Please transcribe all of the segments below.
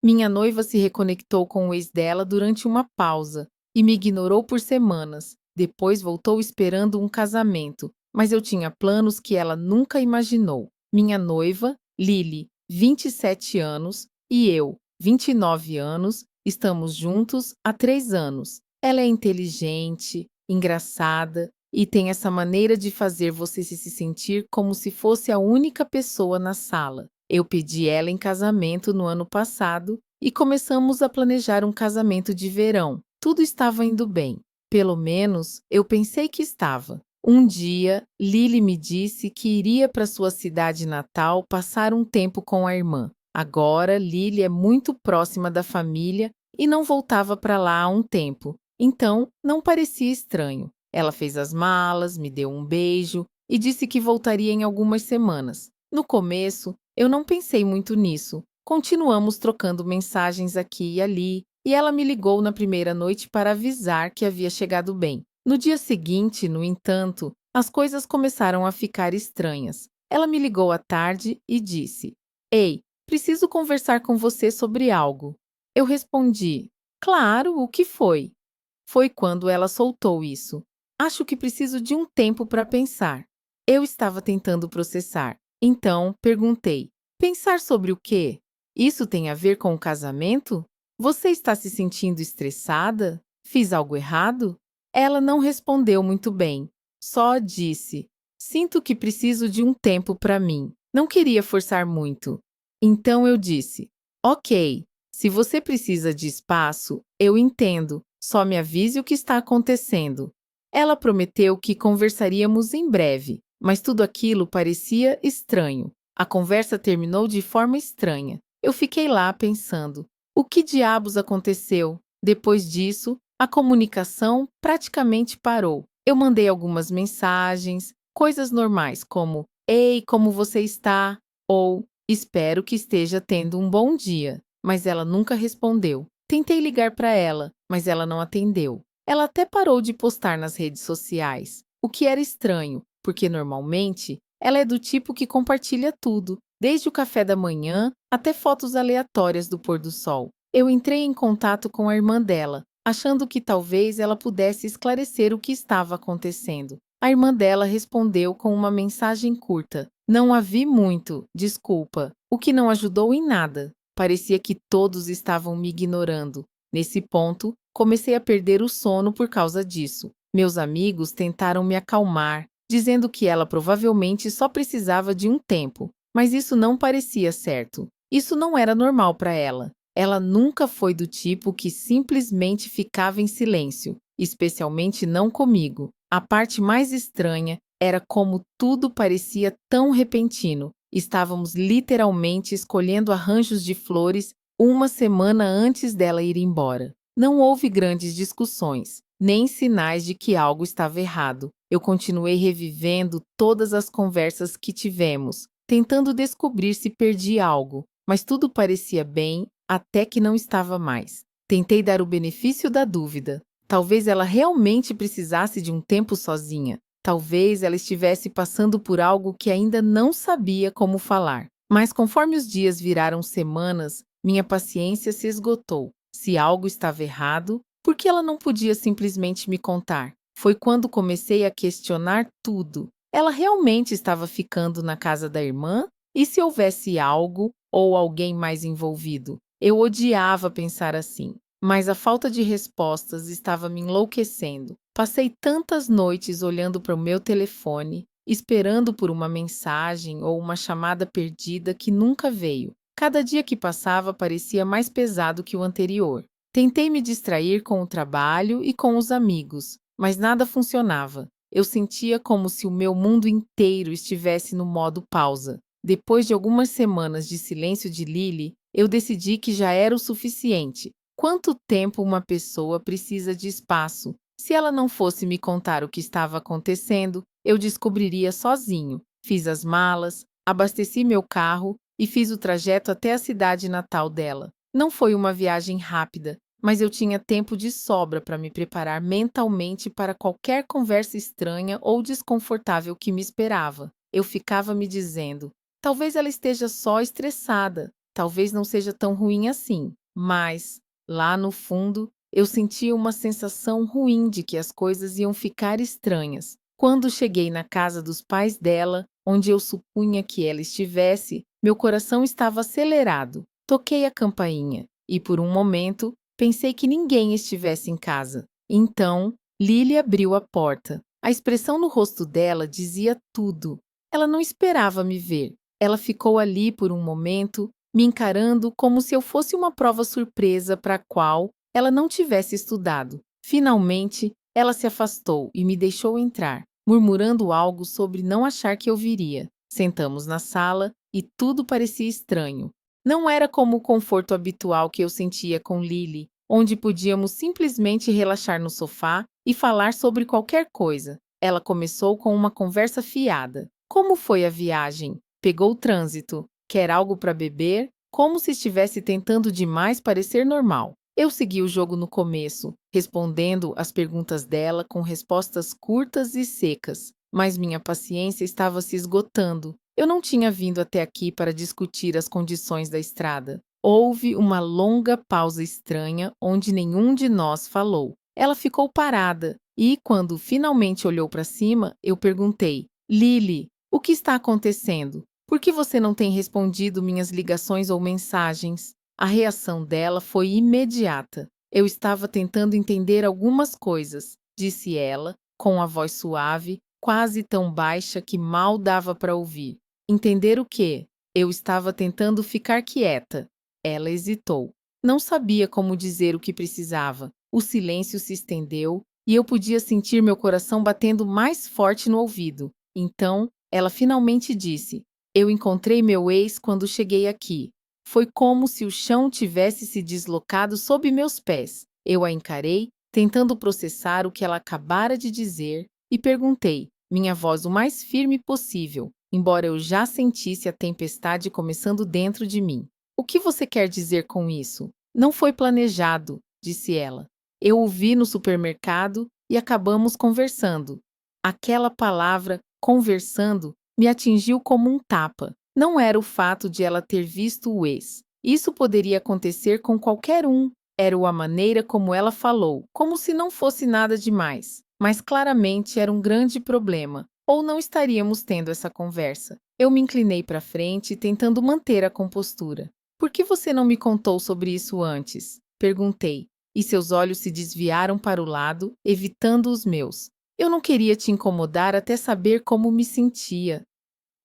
Minha noiva se reconectou com o ex dela durante uma pausa e me ignorou por semanas. Depois voltou esperando um casamento, mas eu tinha planos que ela nunca imaginou. Minha noiva, Lily, 27 anos, e eu, 29 anos, estamos juntos há 3 anos. Ela é inteligente, engraçada e tem essa maneira de fazer você se sentir como se fosse a única pessoa na sala. Eu pedi ela em casamento no ano passado e começamos a planejar um casamento de verão. Tudo estava indo bem. Pelo menos eu pensei que estava. Um dia, Lily me disse que iria para sua cidade natal passar um tempo com a irmã. Agora, Lily é muito próxima da família e não voltava para lá há um tempo, então não parecia estranho. Ela fez as malas, me deu um beijo e disse que voltaria em algumas semanas. No começo, eu não pensei muito nisso. Continuamos trocando mensagens aqui e ali, e ela me ligou na primeira noite para avisar que havia chegado bem. No dia seguinte, no entanto, as coisas começaram a ficar estranhas. Ela me ligou à tarde e disse: Ei, preciso conversar com você sobre algo. Eu respondi: Claro, o que foi? Foi quando ela soltou isso. Acho que preciso de um tempo para pensar. Eu estava tentando processar. Então, perguntei: Pensar sobre o quê? Isso tem a ver com o casamento? Você está se sentindo estressada? Fiz algo errado? Ela não respondeu muito bem. Só disse: Sinto que preciso de um tempo para mim. Não queria forçar muito. Então eu disse: Ok, se você precisa de espaço, eu entendo. Só me avise o que está acontecendo. Ela prometeu que conversaríamos em breve, mas tudo aquilo parecia estranho. A conversa terminou de forma estranha. Eu fiquei lá pensando: o que diabos aconteceu? Depois disso, a comunicação praticamente parou. Eu mandei algumas mensagens, coisas normais como: Ei, como você está? Ou Espero que esteja tendo um bom dia. Mas ela nunca respondeu. Tentei ligar para ela, mas ela não atendeu. Ela até parou de postar nas redes sociais, o que era estranho, porque normalmente ela é do tipo que compartilha tudo, desde o café da manhã até fotos aleatórias do pôr do sol. Eu entrei em contato com a irmã dela, achando que talvez ela pudesse esclarecer o que estava acontecendo. A irmã dela respondeu com uma mensagem curta: Não a vi muito, desculpa, o que não ajudou em nada. Parecia que todos estavam me ignorando. Nesse ponto, comecei a perder o sono por causa disso. Meus amigos tentaram me acalmar, dizendo que ela provavelmente só precisava de um tempo, mas isso não parecia certo. Isso não era normal para ela. Ela nunca foi do tipo que simplesmente ficava em silêncio, especialmente não comigo. A parte mais estranha era como tudo parecia tão repentino. Estávamos literalmente escolhendo arranjos de flores uma semana antes dela ir embora. Não houve grandes discussões, nem sinais de que algo estava errado. Eu continuei revivendo todas as conversas que tivemos, tentando descobrir se perdi algo, mas tudo parecia bem até que não estava mais. Tentei dar o benefício da dúvida. Talvez ela realmente precisasse de um tempo sozinha. Talvez ela estivesse passando por algo que ainda não sabia como falar. Mas conforme os dias viraram semanas, minha paciência se esgotou. Se algo estava errado, por que ela não podia simplesmente me contar? Foi quando comecei a questionar tudo. Ela realmente estava ficando na casa da irmã? E se houvesse algo ou alguém mais envolvido? Eu odiava pensar assim, mas a falta de respostas estava me enlouquecendo. Passei tantas noites olhando para o meu telefone, esperando por uma mensagem ou uma chamada perdida que nunca veio. Cada dia que passava parecia mais pesado que o anterior. Tentei me distrair com o trabalho e com os amigos, mas nada funcionava. Eu sentia como se o meu mundo inteiro estivesse no modo pausa. Depois de algumas semanas de silêncio de Lily, eu decidi que já era o suficiente. Quanto tempo uma pessoa precisa de espaço? Se ela não fosse me contar o que estava acontecendo, eu descobriria sozinho. Fiz as malas, abasteci meu carro e fiz o trajeto até a cidade natal dela. Não foi uma viagem rápida, mas eu tinha tempo de sobra para me preparar mentalmente para qualquer conversa estranha ou desconfortável que me esperava. Eu ficava me dizendo: talvez ela esteja só estressada. talvez não seja tão ruim assim. Mas, lá no fundo, eu sentia uma sensação ruim de que as coisas iam ficar estranhas. Quando cheguei na casa dos pais dela, onde eu supunha que ela estivesse, meu coração estava acelerado. Toquei a campainha e, por um momento, pensei que ninguém estivesse em casa. Então, Lily abriu a porta. A expressão no rosto dela dizia tudo. Ela não esperava me ver. Ela ficou ali por um momento, me encarando como se eu fosse uma prova surpresa para a qual ela não tivesse estudado. Finalmente, ela se afastou e me deixou entrar, murmurando algo sobre não achar que eu viria. Sentamos na sala e tudo parecia estranho. Não era como o conforto habitual que eu sentia com Lily, onde podíamos simplesmente relaxar no sofá e falar sobre qualquer coisa. Ela começou com uma conversa fiada. Como foi a viagem? Pegou o trânsito? Quer algo para beber? Como se estivesse tentando demais parecer normal. Eu segui o jogo no começo, respondendo às perguntas dela com respostas curtas e secas, mas minha paciência estava se esgotando. Eu não tinha vindo até aqui para discutir as condições da estrada. Houve uma longa pausa estranha onde nenhum de nós falou. Ela ficou parada e, quando finalmente olhou para cima, eu perguntei: Lily, o que está acontecendo? Por que você não tem respondido minhas ligações ou mensagens? A reação dela foi imediata. Eu estava tentando entender algumas coisas, disse ela, com a voz suave, quase tão baixa que mal dava para ouvir. Entender o quê? Eu estava tentando ficar quieta. Ela hesitou. Não sabia como dizer o que precisava. O silêncio se estendeu e eu podia sentir meu coração batendo mais forte no ouvido. Então, ela finalmente disse: Eu encontrei meu ex quando cheguei aqui. Foi como se o chão tivesse se deslocado sob meus pés. Eu a encarei, tentando processar o que ela acabara de dizer, e perguntei, minha voz o mais firme possível, embora eu já sentisse a tempestade começando dentro de mim. O que você quer dizer com isso? Não foi planejado, disse ela. Eu o vi no supermercado e acabamos conversando. Aquela palavra, conversando, me atingiu como um tapa. Não era o fato de ela ter visto o ex. Isso poderia acontecer com qualquer um. Era a maneira como ela falou, como se não fosse nada demais. Mas claramente era um grande problema, ou não estaríamos tendo essa conversa. Eu me inclinei para frente, tentando manter a compostura. Por que você não me contou sobre isso antes? Perguntei, e seus olhos se desviaram para o lado, evitando os meus. Eu não queria te incomodar até saber como me sentia.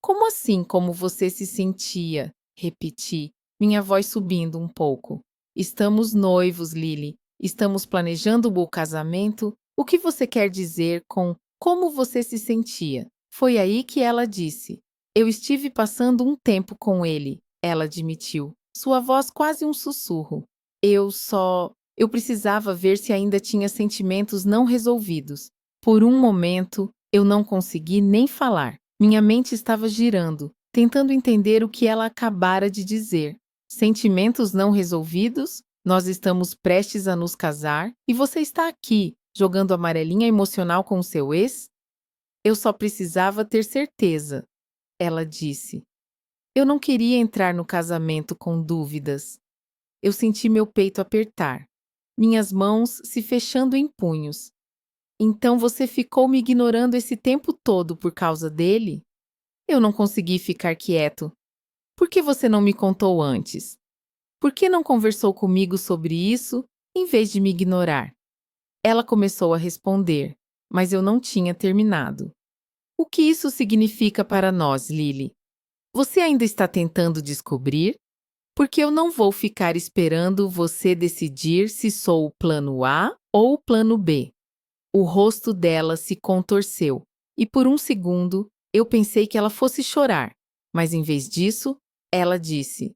Como assim, como você se sentia? Repeti, minha voz subindo um pouco. Estamos noivos, Lily. Estamos planejando o casamento. O que você quer dizer com como você se sentia? Foi aí que ela disse. Eu estive passando um tempo com ele, ela admitiu. Sua voz quase um sussurro. Eu precisava ver se ainda tinha sentimentos não resolvidos. Por um momento, eu não consegui nem falar. Minha mente estava girando, tentando entender o que ela acabara de dizer. Sentimentos não resolvidos? Nós estamos prestes a nos casar e você está aqui, jogando amarelinha emocional com o seu ex? Eu só precisava ter certeza, ela disse. Eu não queria entrar no casamento com dúvidas. Eu senti meu peito apertar, minhas mãos se fechando em punhos. Então você ficou me ignorando esse tempo todo por causa dele? Eu não consegui ficar quieto. Por que você não me contou antes? Por que não conversou comigo sobre isso, em vez de me ignorar? Ela começou a responder, mas eu não tinha terminado. O que isso significa para nós, Lily? Você ainda está tentando descobrir? Porque eu não vou ficar esperando você decidir se sou o plano A ou o plano B. O rosto dela se contorceu, e por um segundo eu pensei que ela fosse chorar, mas em vez disso, ela disse: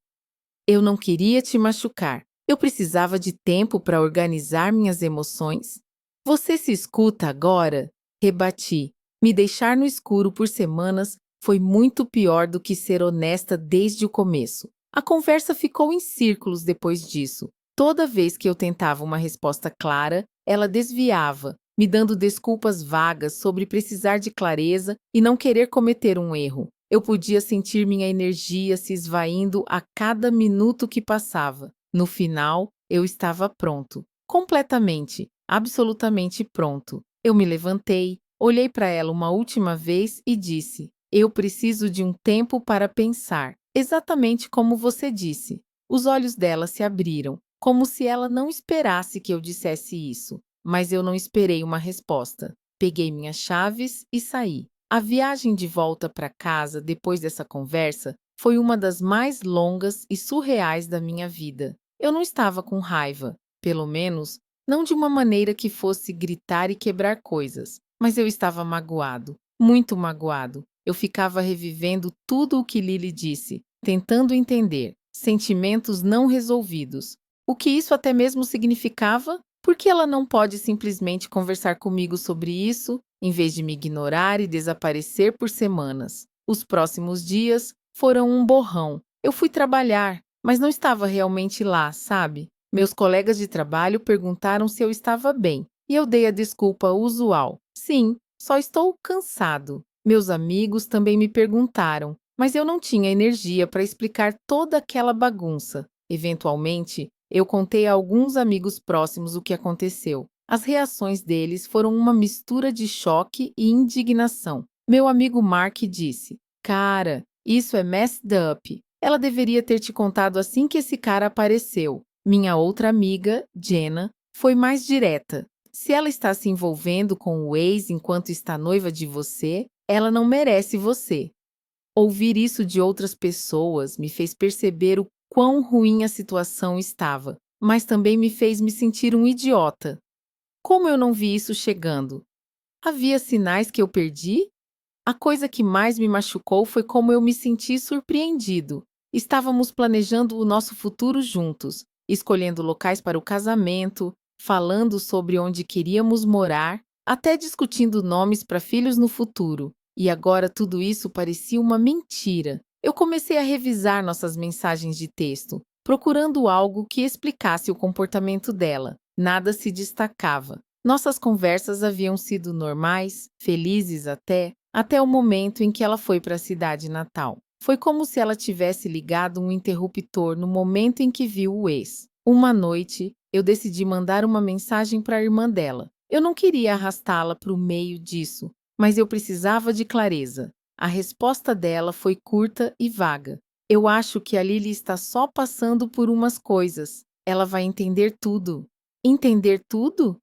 Eu não queria te machucar. Eu precisava de tempo para organizar minhas emoções. Você se escuta agora? Rebati. Me deixar no escuro por semanas foi muito pior do que ser honesta desde o começo. A conversa ficou em círculos depois disso. Toda vez que eu tentava uma resposta clara, ela desviava, me dando desculpas vagas sobre precisar de clareza e não querer cometer um erro. Eu podia sentir minha energia se esvaindo a cada minuto que passava. No final, eu estava pronto. Completamente, absolutamente pronto. Eu me levantei, olhei para ela uma última vez e disse: Eu preciso de um tempo para pensar. Exatamente como você disse. Os olhos dela se abriram, como se ela não esperasse que eu dissesse isso. Mas eu não esperei uma resposta. Peguei minhas chaves e saí. A viagem de volta para casa depois dessa conversa foi uma das mais longas e surreais da minha vida. Eu não estava com raiva, pelo menos não de uma maneira que fosse gritar e quebrar coisas, mas eu estava magoado, muito magoado. Eu ficava revivendo tudo o que Lily disse, tentando entender, sentimentos não resolvidos. O que isso até mesmo significava? Por que ela não pode simplesmente conversar comigo sobre isso, em vez de me ignorar e desaparecer por semanas? Os próximos dias foram um borrão. Eu fui trabalhar, mas não estava realmente lá, sabe? Meus colegas de trabalho perguntaram se eu estava bem, e eu dei a desculpa usual. Sim, só estou cansado. Meus amigos também me perguntaram, mas eu não tinha energia para explicar toda aquela bagunça. Eventualmente, eu contei a alguns amigos próximos o que aconteceu. As reações deles foram uma mistura de choque e indignação. Meu amigo Mark disse: Cara, isso é messed up. Ela deveria ter te contado assim que esse cara apareceu. Minha outra amiga, Jenna, foi mais direta. Se ela está se envolvendo com o ex enquanto está noiva de você, ela não merece você. Ouvir isso de outras pessoas me fez perceber o quão ruim a situação estava, mas também me fez me sentir um idiota. Como eu não vi isso chegando? Havia sinais que eu perdi? A coisa que mais me machucou foi como eu me senti surpreendido. Estávamos planejando o nosso futuro juntos, escolhendo locais para o casamento, falando sobre onde queríamos morar, até discutindo nomes para filhos no futuro. E agora tudo isso parecia uma mentira. Eu comecei a revisar nossas mensagens de texto, procurando algo que explicasse o comportamento dela. Nada se destacava. Nossas conversas haviam sido normais, felizes até o momento em que ela foi para a cidade natal. Foi como se ela tivesse ligado um interruptor no momento em que viu o ex. Uma noite, eu decidi mandar uma mensagem para a irmã dela. Eu não queria arrastá-la para o meio disso, mas eu precisava de clareza. A resposta dela foi curta e vaga. Eu acho que a Lily está só passando por umas coisas. Ela vai entender tudo. Entender tudo?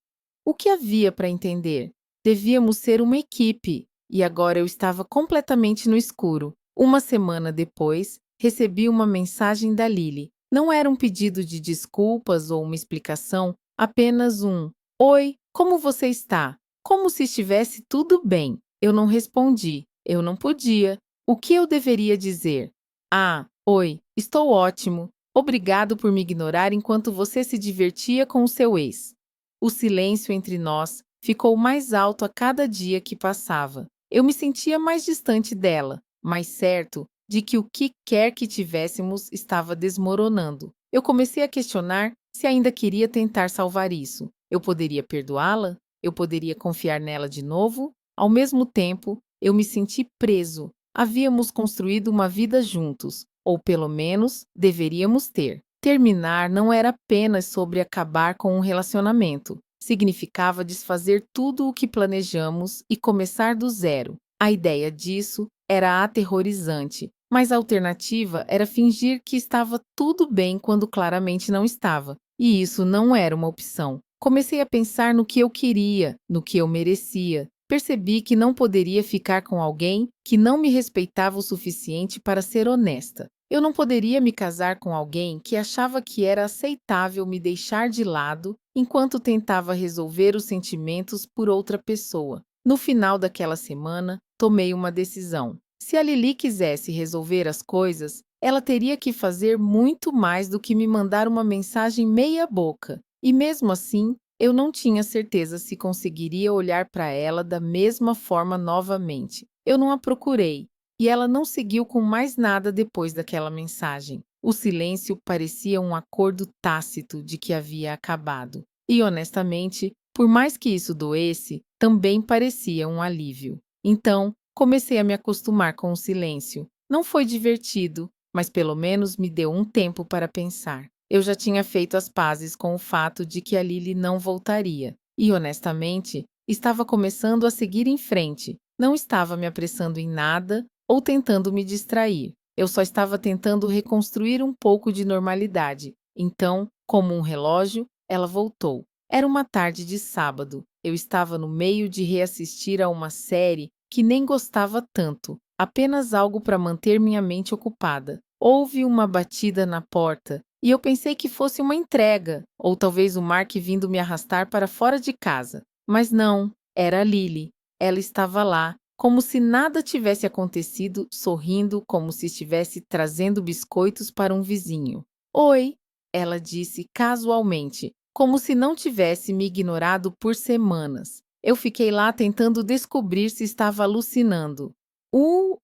O que havia para entender? Devíamos ser uma equipe, e agora eu estava completamente no escuro. Uma semana depois, recebi uma mensagem da Lily. Não era um pedido de desculpas ou uma explicação, apenas um: Oi, como você está? Como se estivesse tudo bem. Eu não respondi. Eu não podia. O que eu deveria dizer? Ah, oi, estou ótimo. Obrigado por me ignorar enquanto você se divertia com o seu ex. O silêncio entre nós ficou mais alto a cada dia que passava. Eu me sentia mais distante dela, mais certo de que o que quer que tivéssemos estava desmoronando. Eu comecei a questionar se ainda queria tentar salvar isso. Eu poderia perdoá-la? Eu poderia confiar nela de novo? Ao mesmo tempo, eu me senti preso. Havíamos construído uma vida juntos, ou pelo menos deveríamos ter. Terminar não era apenas sobre acabar com um relacionamento. Significava desfazer tudo o que planejamos e começar do zero. A ideia disso era aterrorizante, mas a alternativa era fingir que estava tudo bem quando claramente não estava. E isso não era uma opção. Comecei a pensar no que eu queria, no que eu merecia. Percebi que não poderia ficar com alguém que não me respeitava o suficiente para ser honesta. Eu não poderia me casar com alguém que achava que era aceitável me deixar de lado enquanto tentava resolver os sentimentos por outra pessoa. No final daquela semana, tomei uma decisão. Se a Lily quisesse resolver as coisas, ela teria que fazer muito mais do que me mandar uma mensagem meia-boca. E mesmo assim, eu não tinha certeza se conseguiria olhar para ela da mesma forma novamente. Eu não a procurei, e ela não seguiu com mais nada depois daquela mensagem. O silêncio parecia um acordo tácito de que havia acabado. E, honestamente, por mais que isso doesse, também parecia um alívio. Então, Comecei a me acostumar com o silêncio. Não foi divertido, mas pelo menos me deu um tempo para pensar. Eu já tinha feito as pazes com o fato de que a Lily não voltaria. E, honestamente, estava começando a seguir em frente. Não estava me apressando em nada ou tentando me distrair. Eu só estava tentando reconstruir um pouco de normalidade. Então, como um relógio, ela voltou. Era uma tarde de sábado. Eu estava no meio de reassistir a uma série que nem gostava tanto, apenas algo para manter minha mente ocupada. Houve uma batida na porta e eu pensei que fosse uma entrega, ou talvez o Mark vindo me arrastar para fora de casa. Mas não, era a Lily. Ela estava lá, como se nada tivesse acontecido, sorrindo como se estivesse trazendo biscoitos para um vizinho. Oi, ela disse casualmente, como se não tivesse me ignorado por semanas. Eu fiquei lá tentando descobrir se estava alucinando.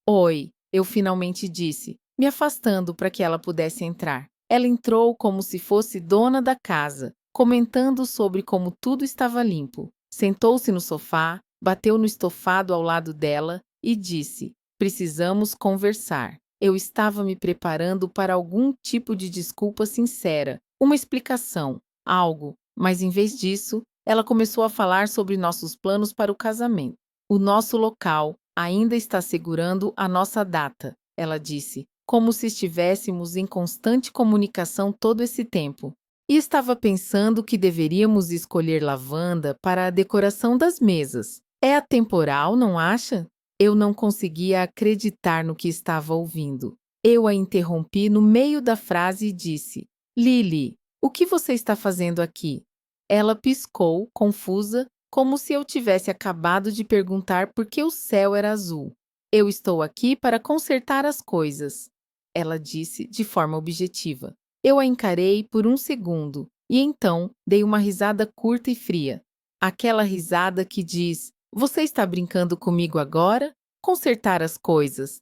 Oi, eu finalmente disse, me afastando para que ela pudesse entrar. Ela entrou como se fosse dona da casa, comentando sobre como tudo estava limpo. Sentou-se no sofá, bateu no estofado ao lado dela e disse: "Precisamos conversar." Eu estava me preparando para algum tipo de desculpa sincera, uma explicação, algo, mas em vez disso, ela começou a falar sobre nossos planos para o casamento. "O nosso local ainda está segurando a nossa data", ela disse, como se estivéssemos em constante comunicação todo esse tempo. E estava pensando que deveríamos escolher lavanda para a decoração das mesas. É atemporal, não acha? Eu não conseguia acreditar no que estava ouvindo. Eu a interrompi no meio da frase e disse: "Lily, o que você está fazendo aqui?" Ela piscou, confusa, como se eu tivesse acabado de perguntar por que o céu era azul. "Eu estou aqui para consertar as coisas", ela disse de forma objetiva. Eu a encarei por um segundo e então dei uma risada curta e fria. Aquela risada que diz: "Você está brincando comigo agora? Consertar as coisas."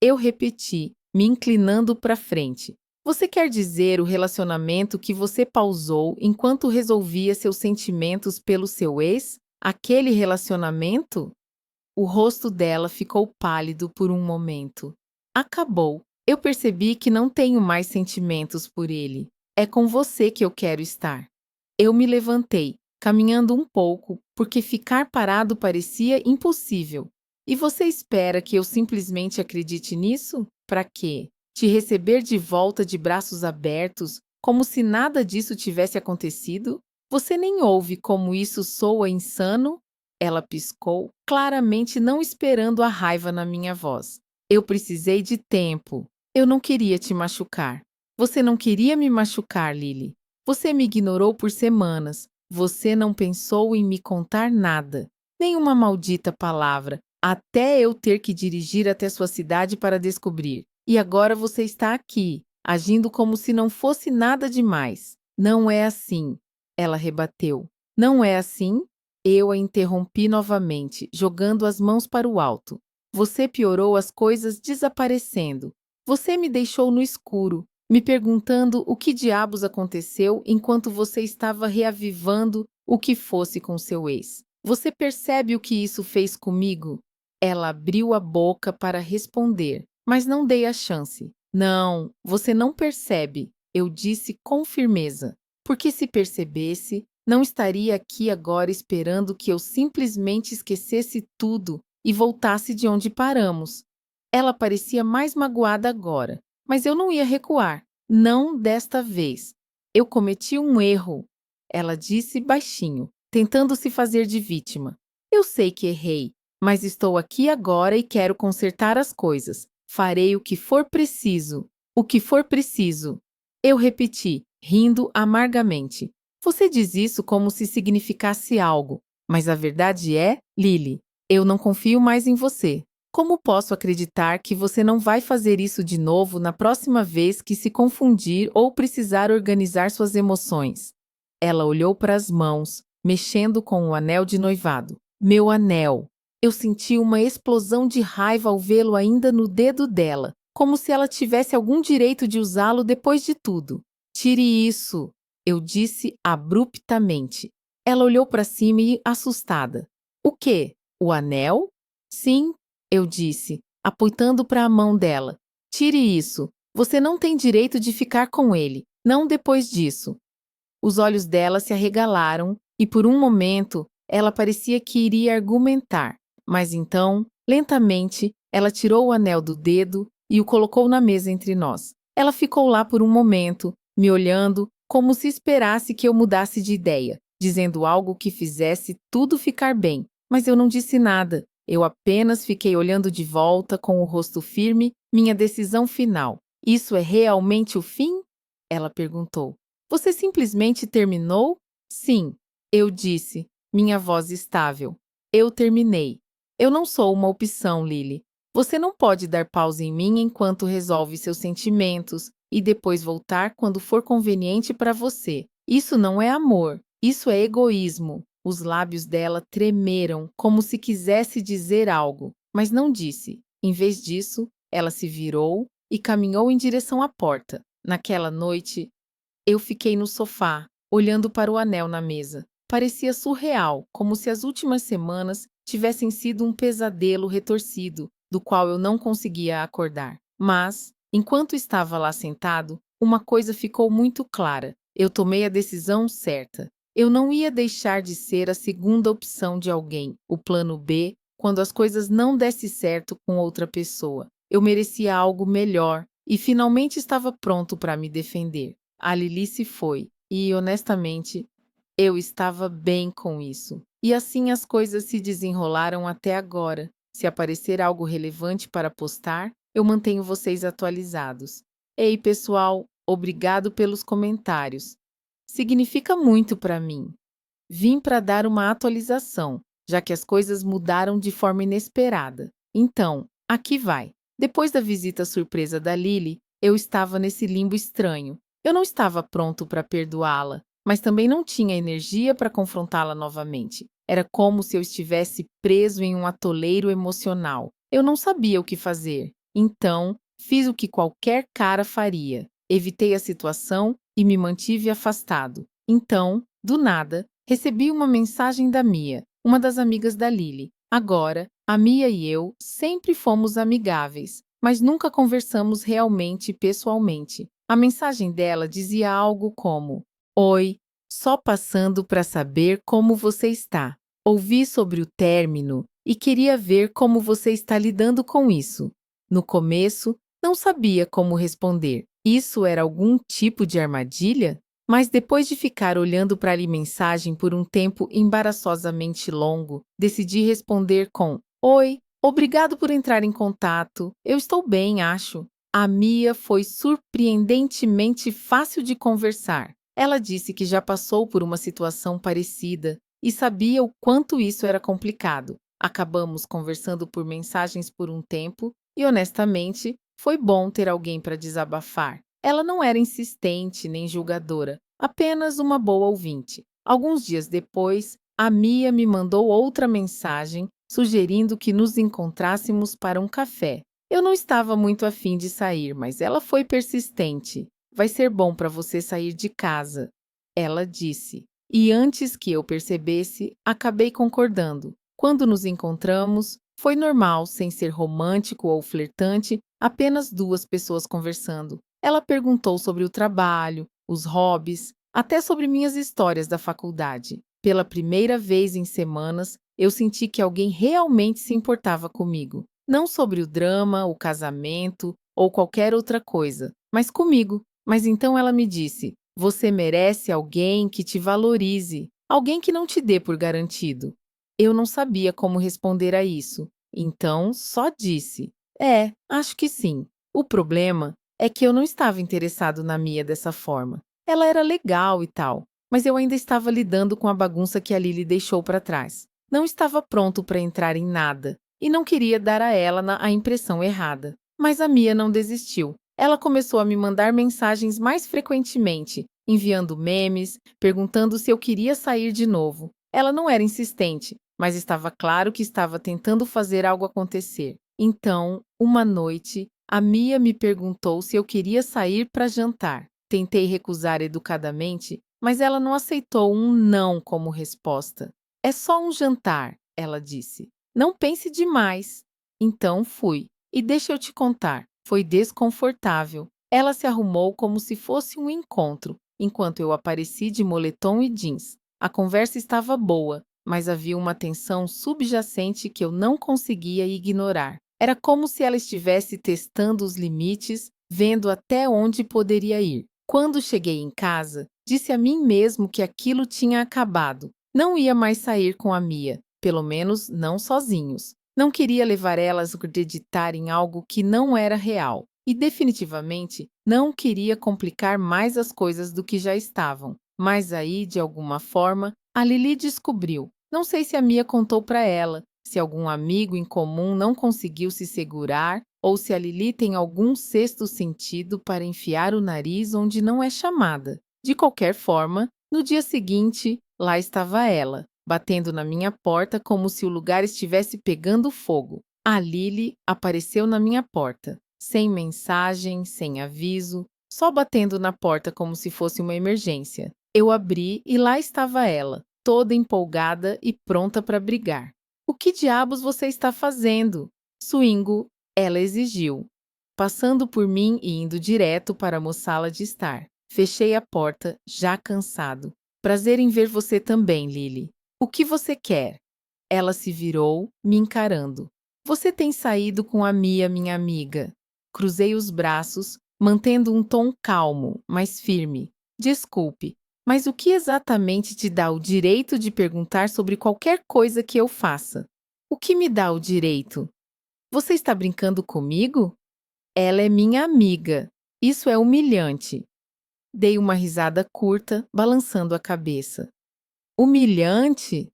Eu repeti, me inclinando para frente. "Você quer dizer o relacionamento que você pausou enquanto resolvia seus sentimentos pelo seu ex? Aquele relacionamento?" O rosto dela ficou pálido por um momento. "Acabou. Eu percebi que não tenho mais sentimentos por ele. É com você que eu quero estar." Eu me levantei, caminhando um pouco, porque ficar parado parecia impossível. "E você espera que eu simplesmente acredite nisso? Para quê? Te receber de volta de braços abertos, como se nada disso tivesse acontecido? Você nem ouve como isso soa insano?" Ela piscou, claramente não esperando a raiva na minha voz. "Eu precisei de tempo. Eu não queria te machucar." "Você não queria me machucar, Lily. Você me ignorou por semanas. Você não pensou em me contar nada. Nenhuma maldita palavra, até eu ter que dirigir até sua cidade para descobrir. E agora você está aqui, agindo como se não fosse nada demais." "Não é assim", ela rebateu. "Não é assim?" Eu a interrompi novamente, jogando as mãos para o alto. "Você piorou as coisas desaparecendo. Você me deixou no escuro, me perguntando o que diabos aconteceu enquanto você estava reavivando o que fosse com seu ex. Você percebe o que isso fez comigo?" Ela abriu a boca para responder, mas não dei a chance. "Não, você não percebe", eu disse com firmeza. "Porque se percebesse, não estaria aqui agora esperando que eu simplesmente esquecesse tudo e voltasse de onde paramos." Ela parecia mais magoada agora, mas eu não ia recuar. "Não desta vez. Eu cometi um erro", ela disse baixinho, tentando se fazer de vítima. "Eu sei que errei, mas estou aqui agora e quero consertar as coisas. Farei o que for preciso. O que for preciso." Eu repeti, rindo amargamente. "Você diz isso como se significasse algo, mas a verdade é, Lily, eu não confio mais em você. Como posso acreditar que você não vai fazer isso de novo na próxima vez que se confundir ou precisar organizar suas emoções?" Ela olhou para as mãos, mexendo com o anel de noivado. Meu anel! Eu senti uma explosão de raiva ao vê-lo ainda no dedo dela, como se ela tivesse algum direito de usá-lo depois de tudo. "Tire isso", eu disse abruptamente. Ela olhou para cima e, assustada. "O quê? O anel?" "Sim." eu disse, apontando para a mão dela. Tire isso. Você não tem direito de ficar com ele. Não depois disso. Os olhos dela se arregalaram e, por um momento, ela parecia que iria argumentar. Mas então, lentamente, ela tirou o anel do dedo e o colocou na mesa entre nós. Ela ficou lá por um momento, me olhando, como se esperasse que eu mudasse de ideia, dizendo algo que fizesse tudo ficar bem. Mas eu não disse nada. Eu apenas fiquei olhando de volta com o rosto firme, minha decisão final. Isso é realmente o fim? Ela perguntou. Você simplesmente terminou? Sim, eu disse, minha voz estável. Eu terminei. Eu não sou uma opção, Lily. Você não pode dar pausa em mim enquanto resolve seus sentimentos e depois voltar quando for conveniente para você. Isso não é amor, isso é egoísmo. Os lábios dela tremeram, como se quisesse dizer algo, mas não disse. Em vez disso, ela se virou e caminhou em direção à porta. Naquela noite, eu fiquei no sofá, olhando para o anel na mesa. Parecia surreal, como se as últimas semanas tivessem sido um pesadelo retorcido, do qual eu não conseguia acordar. Mas, enquanto estava lá sentado, uma coisa ficou muito clara. Eu tomei a decisão certa. Eu não ia deixar de ser a segunda opção de alguém, o plano B, quando as coisas não dessem certo com outra pessoa. Eu merecia algo melhor e finalmente estava pronto para me defender. A Lily se foi e, honestamente, eu estava bem com isso. E assim as coisas se desenrolaram até agora. Se aparecer algo relevante para postar, eu mantenho vocês atualizados. Ei, pessoal, obrigado pelos comentários. Significa muito para mim. Vim para dar uma atualização, já que as coisas mudaram de forma inesperada. Então, aqui vai. Depois da visita surpresa da Lily, eu estava nesse limbo estranho. Eu não estava pronto para perdoá-la, mas também não tinha energia para confrontá-la novamente. Era como se eu estivesse preso em um atoleiro emocional. Eu não sabia o que fazer. Então, fiz o que qualquer cara faria. Evitei a situação e me mantive afastado. Então, do nada, recebi uma mensagem da Mia, uma das amigas da Lily. Agora, a Mia e eu sempre fomos amigáveis, mas nunca conversamos realmente pessoalmente. A mensagem dela dizia algo como: Oi, só passando para saber como você está. Ouvi sobre o término e queria ver como você está lidando com isso. No começo, não sabia como responder. Isso era algum tipo de armadilha? Mas depois de ficar olhando para a mensagem por um tempo embaraçosamente longo, decidi responder com: Oi, obrigado por entrar em contato. Eu estou bem, acho. A Mia foi surpreendentemente fácil de conversar. Ela disse que já passou por uma situação parecida e sabia o quanto isso era complicado. Acabamos conversando por mensagens por um tempo e, honestamente, foi bom ter alguém para desabafar. Ela não era insistente nem julgadora, apenas uma boa ouvinte. Alguns dias depois, a Mia me mandou outra mensagem sugerindo que nos encontrássemos para um café. Eu não estava muito afim de sair, mas ela foi persistente. Vai ser bom para você sair de casa, ela disse. E antes que eu percebesse, acabei concordando. Quando nos encontramos, foi normal, sem ser romântico ou flertante, apenas duas pessoas conversando. Ela perguntou sobre o trabalho, os hobbies, até sobre minhas histórias da faculdade. Pela primeira vez em semanas, eu senti que alguém realmente se importava comigo. Não sobre o drama, o casamento ou qualquer outra coisa, mas comigo. Mas então ela me disse: Você merece alguém que te valorize, alguém que não te dê por garantido. Eu não sabia como responder a isso, então só disse: acho que sim. O problema é que eu não estava interessado na Mia dessa forma. Ela era legal e tal, mas eu ainda estava lidando com a bagunça que a Lily deixou para trás. Não estava pronto para entrar em nada e não queria dar a ela a impressão errada. Mas a Mia não desistiu. Ela começou a me mandar mensagens mais frequentemente, enviando memes, perguntando se eu queria sair de novo. Ela não era insistente, mas estava claro que estava tentando fazer algo acontecer. Então, uma noite, a Mia me perguntou se eu queria sair para jantar. Tentei recusar educadamente, mas ela não aceitou um não como resposta. É só um jantar, ela disse. Não pense demais. Então fui. E deixa eu te contar, foi desconfortável. Ela se arrumou como se fosse um encontro, enquanto eu apareci de moletom e jeans. A conversa estava boa, mas havia uma tensão subjacente que eu não conseguia ignorar. Era como se ela estivesse testando os limites, vendo até onde poderia ir. Quando cheguei em casa, disse a mim mesmo que aquilo tinha acabado. Não ia mais sair com a Mia, pelo menos não sozinhos. Não queria levar elas a acreditar em algo que não era real. E definitivamente não queria complicar mais as coisas do que já estavam. Mas aí, de alguma forma, a Lili descobriu. Não sei se a Mia contou para ela, se algum amigo em comum não conseguiu se segurar, ou se a Lili tem algum sexto sentido para enfiar o nariz onde não é chamada. De qualquer forma, no dia seguinte, lá estava ela, batendo na minha porta como se o lugar estivesse pegando fogo. A Lili apareceu na minha porta, sem mensagem, sem aviso, só batendo na porta como se fosse uma emergência. Eu abri e lá estava ela, toda empolgada e pronta para brigar. O que diabos você está fazendo? Swingo, ela exigiu, passando por mim e indo direto para a moçala de estar. Fechei a porta, já cansado. Prazer em ver você também, Lily. O que você quer? Ela se virou, me encarando. Você tem saído com a Mia, minha amiga. Cruzei os braços, mantendo um tom calmo, mas firme. Desculpe, mas o que exatamente te dá o direito de perguntar sobre qualquer coisa que eu faça? O que me dá o direito? Você está brincando comigo? Ela é minha amiga. Isso é humilhante. Dei uma risada curta, balançando a cabeça. Humilhante?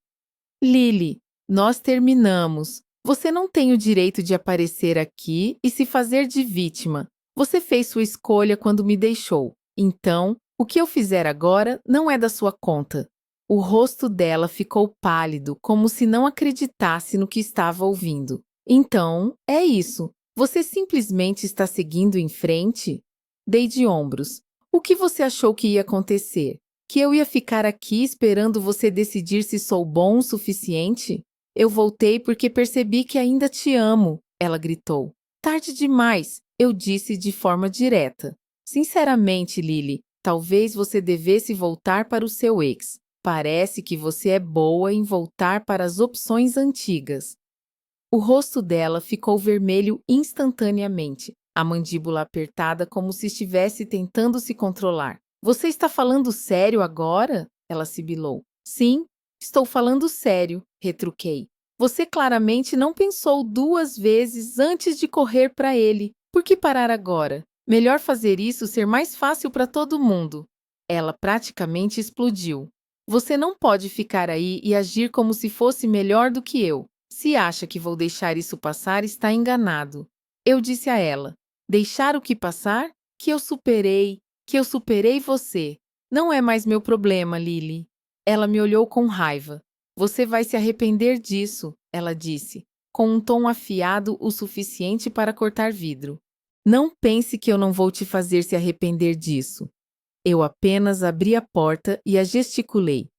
Lily, nós terminamos. Você não tem o direito de aparecer aqui e se fazer de vítima. Você fez sua escolha quando me deixou. Então, o que eu fizer agora não é da sua conta. O rosto dela ficou pálido, como se não acreditasse no que estava ouvindo. Então, é isso. Você simplesmente está seguindo em frente? Dei de ombros. O que você achou que ia acontecer? Que eu ia ficar aqui esperando você decidir se sou bom o suficiente? Eu voltei porque percebi que ainda te amo, ela gritou. Tarde demais, eu disse de forma direta. Sinceramente, Lily, talvez você devesse voltar para o seu ex. Parece que você é boa em voltar para as opções antigas. O rosto dela ficou vermelho instantaneamente, a mandíbula apertada como se estivesse tentando se controlar. Você está falando sério agora? Ela sibilou. Sim, estou falando sério, retruquei. Você claramente não pensou duas vezes antes de correr para ele. Por que parar agora? Melhor fazer isso ser mais fácil para todo mundo. Ela praticamente explodiu. Você não pode ficar aí e agir como se fosse melhor do que eu. Se acha que vou deixar isso passar, está enganado. Eu disse a ela: deixar o que passar? Que eu superei você. Não é mais meu problema, Lily. Ela me olhou com raiva. Você vai se arrepender disso, ela disse, com um tom afiado o suficiente para cortar vidro. Não pense que eu não vou te fazer se arrepender disso. Eu apenas abri a porta e a gesticulei.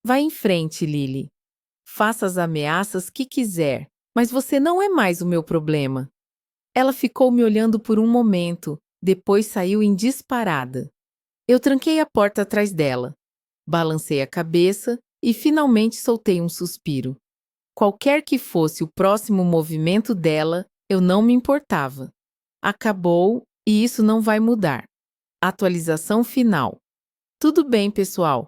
Vá em frente, Lily. Faça as ameaças que quiser, mas você não é mais o meu problema. Ela ficou me olhando por um momento, depois saiu em disparada. Eu tranquei a porta atrás dela, balancei a cabeça e finalmente soltei um suspiro. Qualquer que fosse o próximo movimento dela, eu não me importava. Acabou e isso não vai mudar. Atualização final. Tudo bem, pessoal.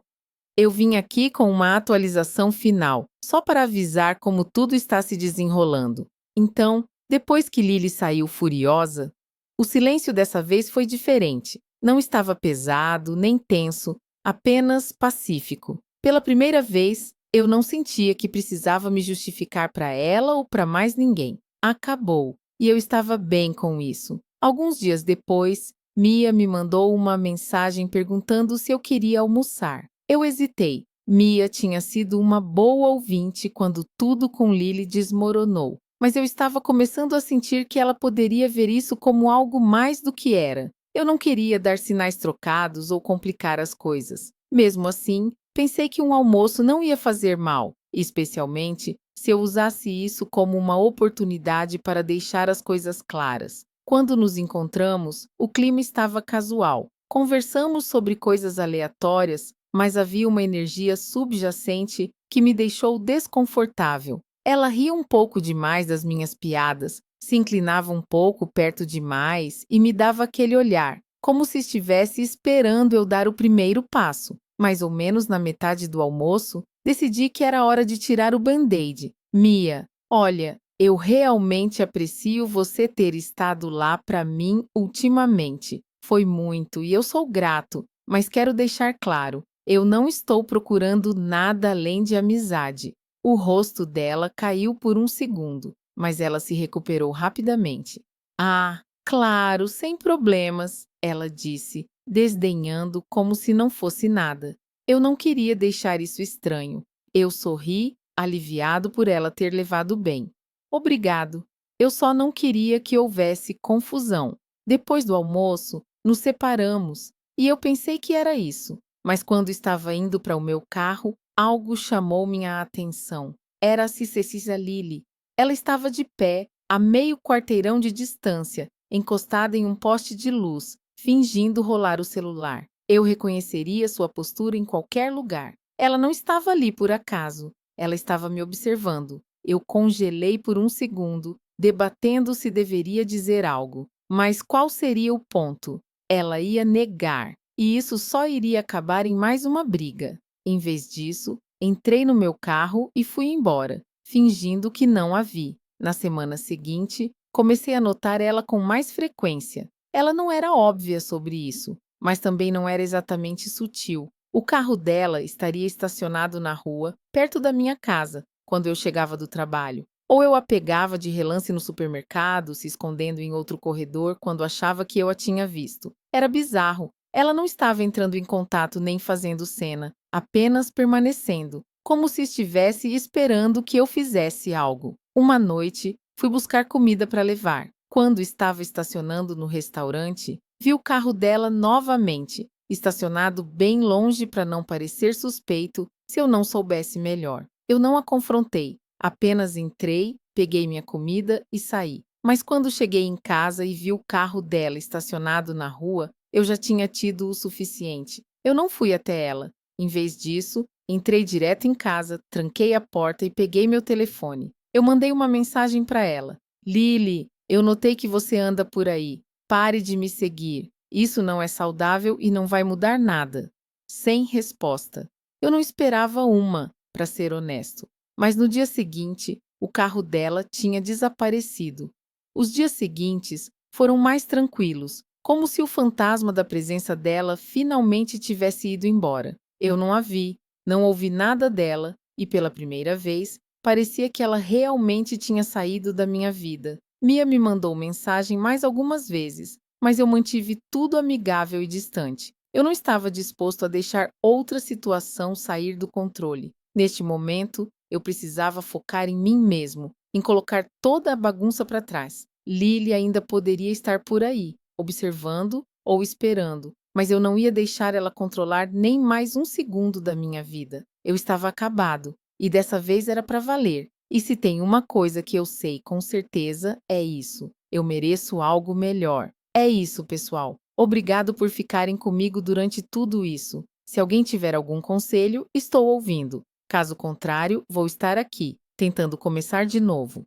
Eu vim aqui com uma atualização final, só para avisar como tudo está se desenrolando. Então, depois que Lily saiu furiosa, o silêncio dessa vez foi diferente. Não estava pesado, nem tenso, apenas pacífico. Pela primeira vez, eu não sentia que precisava me justificar para ela ou para mais ninguém. Acabou, e eu estava bem com isso. Alguns dias depois, Mia me mandou uma mensagem perguntando se eu queria almoçar. Eu hesitei. Mia tinha sido uma boa ouvinte quando tudo com Lily desmoronou, mas eu estava começando a sentir que ela poderia ver isso como algo mais do que era. Eu não queria dar sinais trocados ou complicar as coisas. Mesmo assim, pensei que um almoço não ia fazer mal, especialmente se eu usasse isso como uma oportunidade para deixar as coisas claras. Quando nos encontramos, o clima estava casual. Conversamos sobre coisas aleatórias, mas havia uma energia subjacente que me deixou desconfortável. Ela ria um pouco demais das minhas piadas, se inclinava um pouco perto demais e me dava aquele olhar, como se estivesse esperando eu dar o primeiro passo. Mais ou menos na metade do almoço, decidi que era hora de tirar o band-aid. Mia, olha, eu realmente aprecio você ter estado lá para mim ultimamente. Foi muito e eu sou grato, mas quero deixar claro, eu não estou procurando nada além de amizade. O rosto dela caiu por um segundo, mas ela se recuperou rapidamente. Ah, claro, sem problemas, ela disse, desdenhando como se não fosse nada. Eu não queria deixar isso estranho. Eu sorri, aliviado por ela ter levado bem. Obrigado. Eu só não queria que houvesse confusão. Depois do almoço, nos separamos e eu pensei que era isso. Mas quando estava indo para o meu carro, algo chamou minha atenção. Era a Cecília Lilly. Ela estava de pé, a meio quarteirão de distância, encostada em um poste de luz, fingindo rolar o celular. Eu reconheceria sua postura em qualquer lugar. Ela não estava ali por acaso. Ela estava me observando. Eu congelei por um segundo, debatendo se deveria dizer algo. Mas qual seria o ponto? Ela ia negar, e isso só iria acabar em mais uma briga. Em vez disso, entrei no meu carro e fui embora, fingindo que não a vi. Na semana seguinte, comecei a notar ela com mais frequência. Ela não era óbvia sobre isso, mas também não era exatamente sutil. O carro dela estaria estacionado na rua, perto da minha casa, quando eu chegava do trabalho. Ou eu a pegava de relance no supermercado, se escondendo em outro corredor quando achava que eu a tinha visto. Era bizarro. Ela não estava entrando em contato nem fazendo cena, apenas permanecendo, como se estivesse esperando que eu fizesse algo. Uma noite, fui buscar comida para levar. Quando estava estacionando no restaurante, vi o carro dela novamente, estacionado bem longe para não parecer suspeito se eu não soubesse melhor. Eu não a confrontei, apenas entrei, peguei minha comida e saí. Mas quando cheguei em casa e vi o carro dela estacionado na rua, eu já tinha tido o suficiente. Eu não fui até ela. Em vez disso, entrei direto em casa, tranquei a porta e peguei meu telefone. Eu mandei uma mensagem para ela. Lily, eu notei que você anda por aí. Pare de me seguir. Isso não é saudável e não vai mudar nada. Sem resposta. Eu não esperava uma, para ser honesto. Mas no dia seguinte, o carro dela tinha desaparecido. Os dias seguintes foram mais tranquilos, como se o fantasma da presença dela finalmente tivesse ido embora. Eu não a vi, não ouvi nada dela e, pela primeira vez, parecia que ela realmente tinha saído da minha vida. Mia me mandou mensagem mais algumas vezes, mas eu mantive tudo amigável e distante. Eu não estava disposto a deixar outra situação sair do controle. Neste momento, eu precisava focar em mim mesmo, em colocar toda a bagunça para trás. Lily ainda poderia estar por aí, observando ou esperando, mas eu não ia deixar ela controlar nem mais um segundo da minha vida. Eu estava acabado, e dessa vez era para valer. E se tem uma coisa que eu sei com certeza, é isso. Eu mereço algo melhor. É isso, pessoal. Obrigado por ficarem comigo durante tudo isso. Se alguém tiver algum conselho, estou ouvindo. Caso contrário, vou estar aqui, tentando começar de novo.